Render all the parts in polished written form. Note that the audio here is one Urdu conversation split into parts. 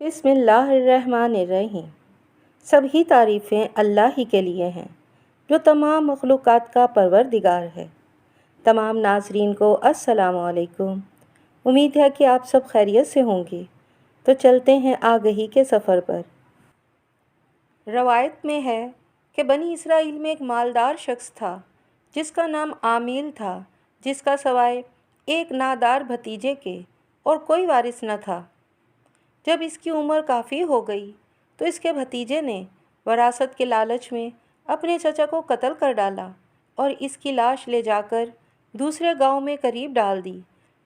بسم اللہ الرحمن الرحیم۔ سبھی تعریفیں اللہ ہی کے لیے ہیں جو تمام مخلوقات کا پروردگار ہے۔ تمام ناظرین کو السلام علیکم۔ امید ہے کہ آپ سب خیریت سے ہوں گے۔ تو چلتے ہیں آگہی کے سفر پر۔ روایت میں ہے کہ بنی اسرائیل میں ایک مالدار شخص تھا جس کا نام عامیل تھا، جس کا سوائے ایک نادار بھتیجے کے اور کوئی وارث نہ تھا۔ جب اس کی عمر کافی ہو گئی تو اس کے بھتیجے نے وراثت کے لالچ میں اپنے چچا کو قتل کر ڈالا اور اس کی لاش لے جا کر دوسرے گاؤں میں قریب ڈال دی۔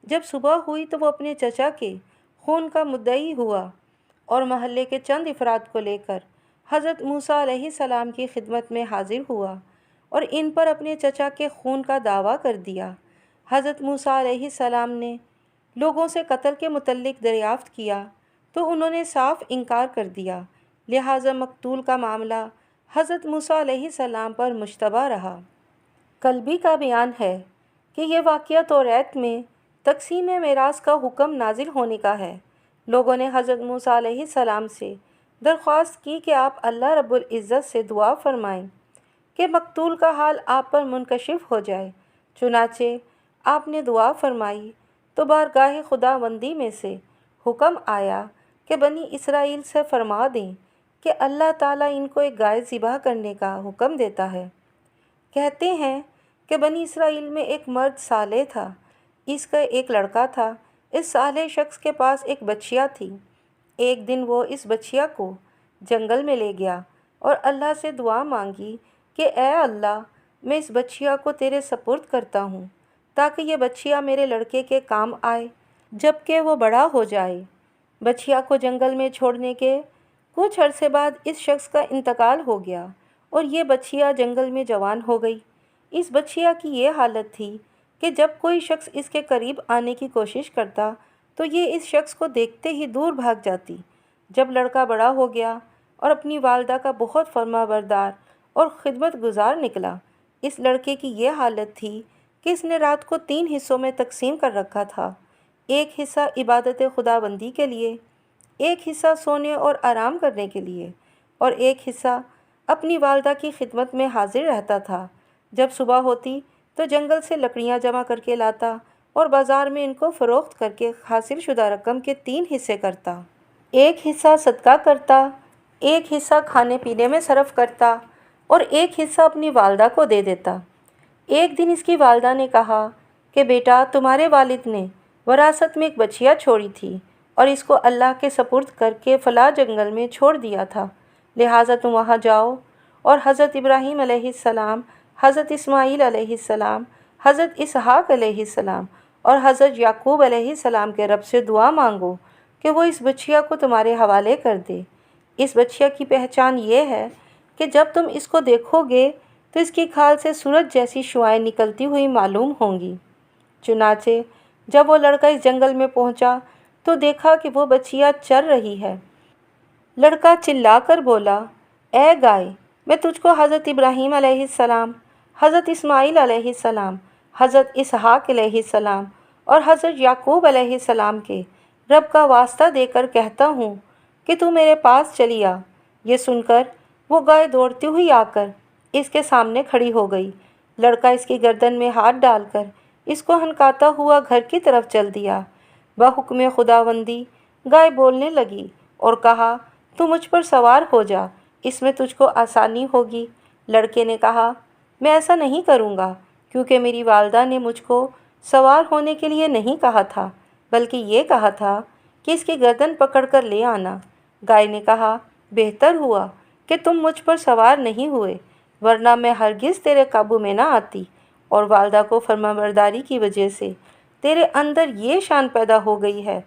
جب صبح ہوئی تو وہ اپنے چچا کے خون کا مدعی ہوا اور محلے کے چند افراد کو لے کر حضرت موسیٰ علیہ السلام کی خدمت میں حاضر ہوا اور ان پر اپنے چچا کے خون کا دعویٰ کر دیا۔ حضرت موسیٰ علیہ السلام نے لوگوں سے قتل کے متعلق دریافت کیا تو انہوں نے صاف انکار کر دیا، لہٰذا مقتول کا معاملہ حضرت موسیٰ علیہ السلام پر مشتبہ رہا۔ قلبی کا بیان ہے کہ یہ واقعہ توریت میں تقسیم میراث کا حکم نازل ہونے کا ہے۔ لوگوں نے حضرت موسیٰ علیہ السلام سے درخواست کی کہ آپ اللہ رب العزت سے دعا فرمائیں کہ مقتول کا حال آپ پر منکشف ہو جائے۔ چنانچہ آپ نے دعا فرمائی تو بارگاہ خداوندی میں سے حکم آیا کہ بنی اسرائیل سے فرما دیں کہ اللہ تعالیٰ ان کو ایک گائے ذبح کرنے کا حکم دیتا ہے۔ کہتے ہیں کہ بنی اسرائیل میں ایک مرد صالح تھا، اس کا ایک لڑکا تھا۔ اس صالح شخص کے پاس ایک بچیا تھی۔ ایک دن وہ اس بچیا کو جنگل میں لے گیا اور اللہ سے دعا مانگی کہ اے اللہ، میں اس بچیا کو تیرے سپرد کرتا ہوں تاکہ یہ بچیا میرے لڑکے کے کام آئے جب کہ وہ بڑا ہو جائے۔ بچیا کو جنگل میں چھوڑنے کے کچھ عرصے بعد اس شخص کا انتقال ہو گیا اور یہ بچیا جنگل میں جوان ہو گئی۔ اس بچیا کی یہ حالت تھی کہ جب کوئی شخص اس کے قریب آنے کی کوشش کرتا تو یہ اس شخص کو دیکھتے ہی دور بھاگ جاتی۔ جب لڑکا بڑا ہو گیا اور اپنی والدہ کا بہت فرما بردار اور خدمت گزار نکلا، اس لڑکے کی یہ حالت تھی کہ اس نے رات کو 3 حصوں میں تقسیم کر رکھا تھا۔ ایک حصہ عبادت خداوندی کے لیے، ایک حصہ سونے اور آرام کرنے کے لیے، اور ایک حصہ اپنی والدہ کی خدمت میں حاضر رہتا تھا۔ جب صبح ہوتی تو جنگل سے لکڑیاں جمع کر کے لاتا اور بازار میں ان کو فروخت کر کے حاصل شدہ رقم کے 3 حصے کرتا۔ ایک حصہ صدقہ کرتا، ایک حصہ کھانے پینے میں صرف کرتا اور ایک حصہ اپنی والدہ کو دے دیتا۔ ایک دن اس کی والدہ نے کہا کہ بیٹا، تمہارے والد نے وراثت میں ایک بچیا چھوڑی تھی اور اس کو اللہ کے سپرد کر کے فلاں جنگل میں چھوڑ دیا تھا، لہٰذا تم وہاں جاؤ اور حضرت ابراہیم علیہ السلام، حضرت اسماعیل علیہ السلام، حضرت اسحاق علیہ السلام اور حضرت یعقوب علیہ السلام کے رب سے دعا مانگو کہ وہ اس بچیا کو تمہارے حوالے کر دے۔ اس بچیا کی پہچان یہ ہے کہ جب تم اس کو دیکھو گے تو اس کی کھال سے سورج جیسی شعاعیں نکلتی ہوئی معلوم ہوں گی۔ چنانچہ جب وہ لڑکا اس جنگل میں پہنچا تو دیکھا کہ وہ بچیا چر رہی ہے۔ لڑکا چلا کر بولا، اے گائے، میں تجھ کو حضرت ابراہیم علیہ السلام، حضرت اسماعیل علیہ السلام، حضرت اسحاق علیہ السلام اور حضرت یعقوب علیہ السلام کے رب کا واسطہ دے کر کہتا ہوں کہ تو میرے پاس چلی آ۔ یہ سن کر وہ گائے دوڑتی ہوئی آ کر اس کے سامنے کھڑی ہو گئی۔ لڑکا اس کی گردن میں ہاتھ ڈال کر اس کو ہنکاتا ہوا گھر کی طرف چل دیا۔ بحکم خداوندی گائے بولنے لگی اور کہا، تو مجھ پر سوار ہو جا، اس میں تجھ کو آسانی ہوگی۔ لڑکے نے کہا، میں ایسا نہیں کروں گا کیونکہ میری والدہ نے مجھ کو سوار ہونے کے لیے نہیں کہا تھا، بلکہ یہ کہا تھا کہ اس کی گردن پکڑ کر لے آنا۔ گائے نے کہا، بہتر ہوا کہ تم مجھ پر سوار نہیں ہوئے، ورنہ میں ہرگز تیرے قابو میں نہ آتی، اور والدہ کو فرمانبرداری کی وجہ سے تیرے اندر یہ شان پیدا ہو گئی ہے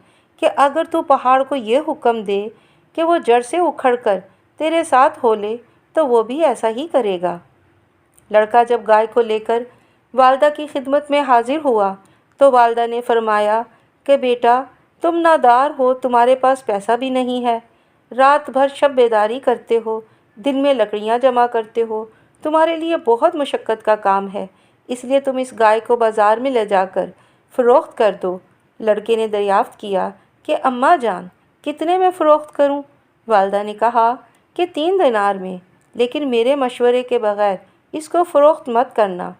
کہ اگر تو پہاڑ کو یہ حکم دے کہ وہ جڑ سے اکھڑ کر تیرے ساتھ ہو لے تو وہ بھی ایسا ہی کرے گا۔ لڑکا جب گائے کو لے کر والدہ کی خدمت میں حاضر ہوا تو والدہ نے فرمایا کہ بیٹا، تم نادار ہو، تمہارے پاس پیسہ بھی نہیں ہے، رات بھر شب بیداری کرتے ہو، دن میں لکڑیاں جمع کرتے ہو، تمہارے لیے بہت مشقت کا کام ہے، اس لیے تم اس گائے کو بازار میں لے جا کر فروخت کر دو۔ لڑکے نے دریافت کیا کہ اماں جان، کتنے میں فروخت کروں؟ والدہ نے کہا کہ 3 دینار میں، لیکن میرے مشورے کے بغیر اس کو فروخت مت کرنا۔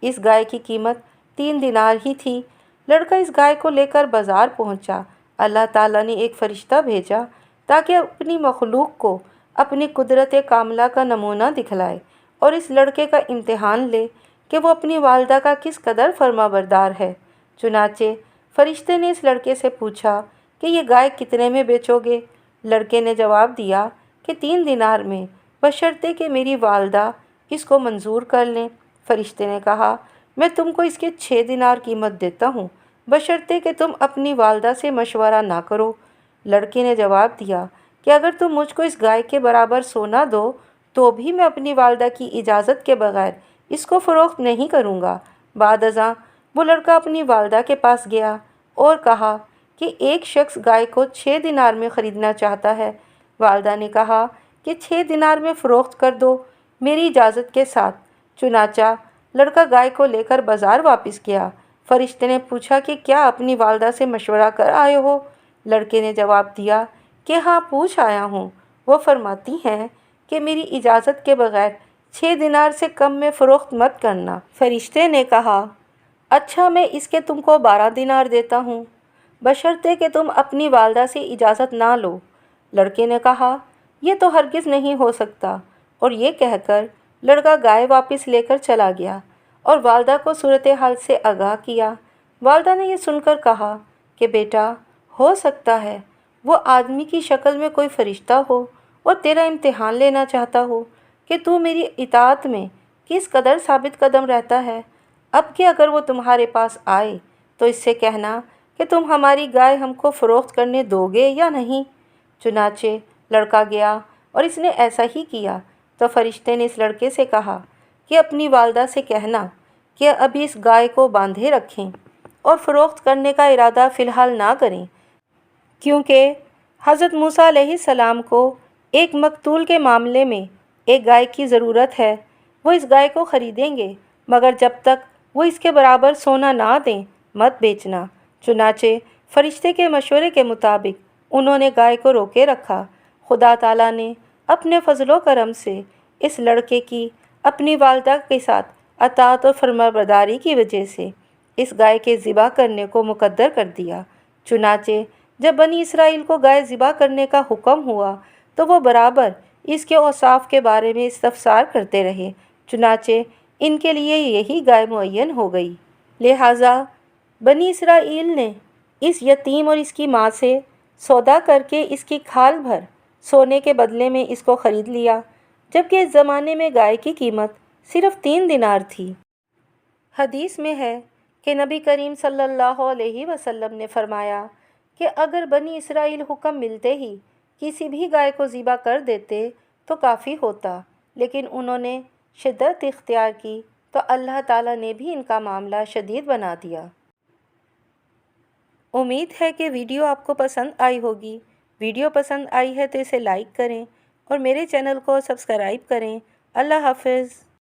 اس گائے کی قیمت 3 دینار ہی تھی۔ لڑکا اس گائے کو لے کر بازار پہنچا۔ اللہ تعالیٰ نے ایک فرشتہ بھیجا تاکہ اپنی مخلوق کو اپنی قدرت کاملہ کا نمونہ دکھلائے اور اس لڑکے کا امتحان لے کہ وہ اپنی والدہ کا کس قدر فرما بردار ہے۔ چنانچہ فرشتے نے اس لڑکے سے پوچھا کہ یہ گائے کتنے میں بیچو گے؟ لڑکے نے جواب دیا کہ 3 دینار میں، بشرطے کہ میری والدہ اس کو منظور کر لیں۔ فرشتے نے کہا میں تم کو اس کے 6 دینار قیمت دیتا ہوں، بشرطے کہ تم اپنی والدہ سے مشورہ نہ کرو۔ لڑکے نے جواب دیا کہ اگر تم مجھ کو اس گائے کے برابر سونا دو تو بھی میں اپنی والدہ کی اجازت کے بغیر اس کو فروخت نہیں کروں گا۔ بعد ازاں وہ لڑکا اپنی والدہ کے پاس گیا اور کہا کہ ایک شخص گائے کو 6 دینار میں خریدنا چاہتا ہے۔ والدہ نے کہا کہ 6 دینار میں فروخت کر دو میری اجازت کے ساتھ۔ چنانچہ لڑکا گائے کو لے کر بازار واپس گیا۔ فرشتے نے پوچھا کہ کیا اپنی والدہ سے مشورہ کر آئے ہو؟ لڑکے نے جواب دیا کہ ہاں، پوچھ آیا ہوں۔ وہ فرماتی ہیں کہ میری اجازت کے بغیر 6 دینار سے کم میں فروخت مت کرنا۔ فرشتے نے کہا اچھا، میں اس کے تم کو 12 دینار دیتا ہوں، بشرطے کہ تم اپنی والدہ سے اجازت نہ لو۔ لڑکے نے کہا یہ تو ہرگز نہیں ہو سکتا، اور یہ کہہ کر لڑکا گائے واپس لے کر چلا گیا اور والدہ کو صورتحال سے آگاہ کیا۔ والدہ نے یہ سن کر کہا کہ بیٹا، ہو سکتا ہے وہ آدمی کی شکل میں کوئی فرشتہ ہو اور تیرا امتحان لینا چاہتا ہو کہ تو میری اطاعت میں کس قدر ثابت قدم رہتا ہے۔ اب کہ اگر وہ تمہارے پاس آئے تو اس سے کہنا کہ تم ہماری گائے ہم کو فروخت کرنے دو گے یا نہیں۔ چنانچہ لڑکا گیا اور اس نے ایسا ہی کیا۔ تو فرشتے نے اس لڑکے سے کہا کہ اپنی والدہ سے کہنا کہ ابھی اس گائے کو باندھے رکھیں اور فروخت کرنے کا ارادہ فی الحال نہ کریں، کیونکہ حضرت موسیٰ علیہ السلام کو ایک مقتول کے معاملے میں ایک گائے کی ضرورت ہے۔ وہ اس گائے کو خریدیں گے، مگر جب تک وہ اس کے برابر سونا نہ دیں مت بیچنا۔ چنانچہ فرشتے کے مشورے کے مطابق انہوں نے گائے کو روکے رکھا۔ خدا تعالیٰ نے اپنے فضل و کرم سے اس لڑکے کی اپنی والدہ کے ساتھ اطاعت و فرمانبرداری کی وجہ سے اس گائے کے ذبح کرنے کو مقدر کر دیا۔ چنانچہ جب بنی اسرائیل کو گائے ذبح کرنے کا حکم ہوا تو وہ برابر اس کے اوصاف کے بارے میں استفسار کرتے رہے۔ چنانچہ ان کے لیے یہی گائے معین ہو گئی۔ لہٰذا بنی اسرائیل نے اس یتیم اور اس کی ماں سے سودا کر کے اس کی کھال بھر سونے کے بدلے میں اس کو خرید لیا، جبکہ اس زمانے میں گائے کی قیمت صرف 3 دینار تھی۔ حدیث میں ہے کہ نبی کریم صلی اللہ علیہ وسلم نے فرمایا کہ اگر بنی اسرائیل حکم ملتے ہی کسی بھی گائے کو ذبح کر دیتے تو کافی ہوتا، لیکن انہوں نے شدت اختیار کی تو اللہ تعالیٰ نے بھی ان کا معاملہ شدید بنا دیا۔ امید ہے کہ ویڈیو آپ کو پسند آئی ہوگی۔ ویڈیو پسند آئی ہے تو اسے لائک کریں اور میرے چینل کو سبسکرائب کریں۔ اللہ حافظ۔